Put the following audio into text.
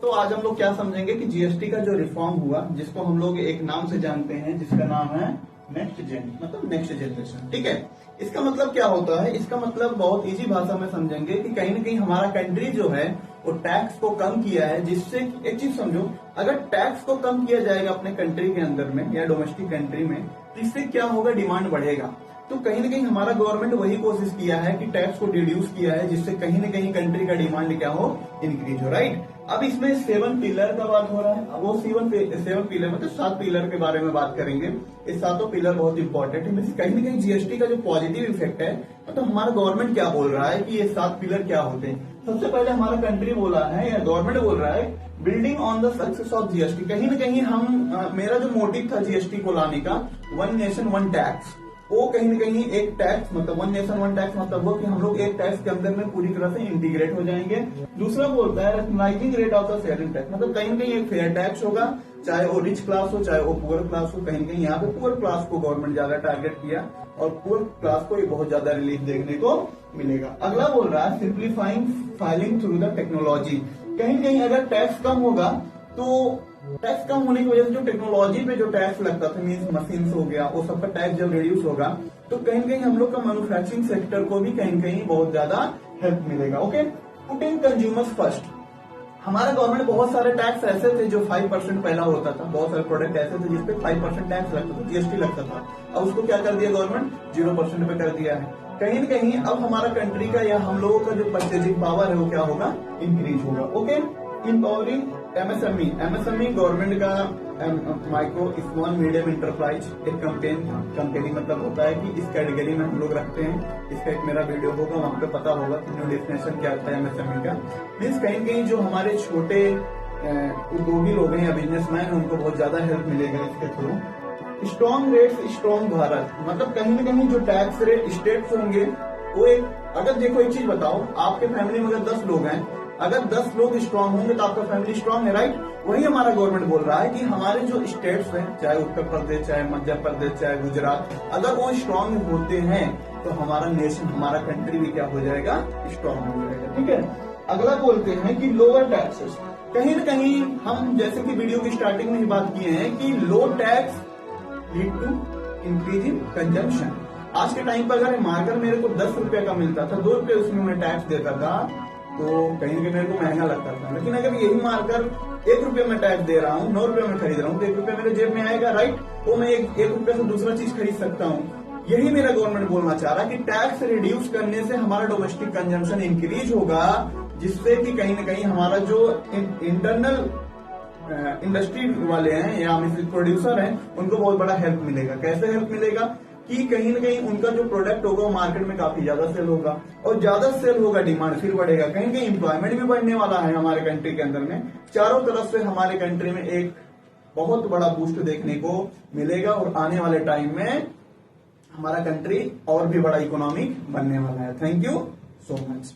तो आज हम लोग क्या समझेंगे कि जीएसटी का जो रिफॉर्म हुआ, जिसको हम लोग एक नाम से जानते हैं, जिसका नाम है नेक्स्ट जेन, मतलब नेक्स्ट जनरेशन। ठीक है, इसका मतलब क्या होता है? इसका मतलब बहुत इजी भाषा में समझेंगे कि कहीं ना कहीं हमारा कंट्री जो है वो टैक्स को कम किया है, जिससे एक चीज समझो, अगर टैक्स को कम किया जाएगा अपने कंट्री के अंदर में या डोमेस्टिक कंट्री में, तो इससे क्या होगा? डिमांड बढ़ेगा। तो कहीं ना कहीं हमारा गवर्नमेंट वही कोशिश किया है कि टैक्स को रिड्यूस किया है, जिससे कहीं ना कहीं कंट्री का डिमांड क्या हो? इंक्रीज हो। राइट। अब इसमें 7 पिलर का बात हो रहा है। अब वो 7 पिलर मतलब 7 पिलर के बारे में बात करेंगे। ये सातों पिलर बहुत इंपॉर्टेंट है। कहीं ना कहीं जीएसटी का जो पॉजिटिव इफेक्ट है, मतलब हमारा गवर्नमेंट क्या बोल रहा है कि ये 7 पिलर क्या होते हैं। सबसे पहले हमारा कंट्री बोला है या गवर्नमेंट बोल रहा है, building on the success of GST. कहीं ना कहीं मेरा जो मोटिव था जीएसटी को लाने का, वन नेशन वन टैक्स, वो कहीं ना कहीं एक टैक्स मतलब वन नेशन वन टैक्स मतलब वो कि हम लोग एक टैक्स के अंदर में पूरी तरह से इंटीग्रेट हो जाएंगे। दूसरा बोलता है rationalising rate of the sharing tax, मतलब कहीं ना कहीं एक फेयर टैक्स होगा, चाहे वो रिच क्लास हो चाहे वो पुअर क्लास हो। कहीं ना कहीं यहाँ पे पुअर क्लास को गवर्नमेंट ज्यादा टारगेट किया और पुअर क्लास को ये बहुत ज्यादा रिलीफ देखने को मिलेगा। अगला बोल रहा है simplifying filing through the technology. कहीं कहीं अगर टैक्स कम होगा तो टैक्स कम होने की वजह से जो टेक्नोलॉजी पे जो टैक्स लगता था, मीन्स मशीन हो गया, वो सब का टैक्स जब रिड्यूस होगा तो कहीं कहीं हम लोग का मैन्युफैक्चरिंग सेक्टर को भी कहीं कहीं बहुत ज्यादा हेल्प मिलेगा। Okay, putting consumers first. हमारा गवर्नमेंट बहुत सारे टैक्स ऐसे थे जो 5% पहला होता था, बहुत सारे प्रोडक्ट ऐसे थे जिसपे 5% टैक्स लगता था, जीएसटी लगता था। अब उसको क्या कर दिया गवर्नमेंट? 0% पे कर दिया है। कहीं न कहीं अब हमारा कंट्री का या हम लोगों का जो परचेजिंग पावर है वो क्या होगा? इंक्रीज होगा। Okay, empowering MSME. MSME government का माइक्रो स्मॉल मीडियम इंटरप्राइज एक कंपेनी मतलब होता है कि इस कैटेगरी में हम लोग रखते हैं। इसका एक मेरा वीडियो होगा, वहां पे पता होगा कि न्यू डेफिनेशन क्या होता है एमएसएमई का। मीन्स कहीं कहीं जो हमारे छोटे उद्योगी लोग हैं या बिजनेसमैन, उनको बहुत ज्यादा हेल्प मिलेगा इसके through. Strong rate strong Bharat, मतलब कहीं ना कहीं जो टैक्स रेट स्टेट्स होंगे वो एक, अगर देखो एक चीज बताओ, आपके फैमिली में अगर 10 लोग हैं, अगर 10 लोग स्ट्रांग होंगे तो आपका फैमिली स्ट्रांग है। राइट। वही हमारा गवर्नमेंट बोल रहा है कि हमारे जो स्टेट्स हैं, चाहे उत्तर प्रदेश, चाहे मध्य प्रदेश, चाहे गुजरात, अगर वो स्ट्रांग होते हैं तो हमारा नेशन, हमारा कंट्री भी क्या हो जाएगा? स्ट्रांग हो जाएगा। ठीक है। अगला बोलते हैं कि लोअर टैक्सेस। कहीं न कहीं हम जैसे कि वीडियो की स्टार्टिंग में ही बात किए हैं कि low tax lead to increase in consumption. आज के टाइम पर अगर मार्कर मेरे को 10 रुपए का मिलता था, 2 रुपए उसमें मैं टैक्स देता था, तो कहीं ना मेरे को महंगा लगता था। लेकिन अगर यही मार्कर 1 रुपए में टैक्स दे रहा हूँ, 9 रुपए में खरीद रहा हूँ, तो 1 रुपए मेरे जेब में आएगा। राइट। तो मैं 1 रुपए से दूसरा चीज खरीद सकता हूँ। यही मेरा गवर्नमेंट बोलना चाह रहा है कि टैक्स रिड्यूस करने से हमारा डोमेस्टिक कंजम्पशन इंक्रीज होगा, जिससे कि कहीं ना कहीं हमारा जो इंटरनल इंडस्ट्री वाले हैं या प्रोड्यूसर हैं, उनको बहुत बड़ा हेल्प मिलेगा। कैसे हेल्प मिलेगा? कि कहीं ना कहीं उनका जो प्रोडक्ट होगा वो मार्केट में काफी ज्यादा सेल होगा, और ज्यादा सेल होगा, डिमांड फिर बढ़ेगा, कहीं कहीं एम्प्लॉयमेंट भी बढ़ने वाला है हमारे कंट्री के अंदर में। चारों तरफ से हमारे कंट्री में एक बहुत बड़ा बूस्ट देखने को मिलेगा, और आने वाले टाइम में हमारा कंट्री और भी बड़ा इकोनॉमिक बनने वाला है। Thank you so much.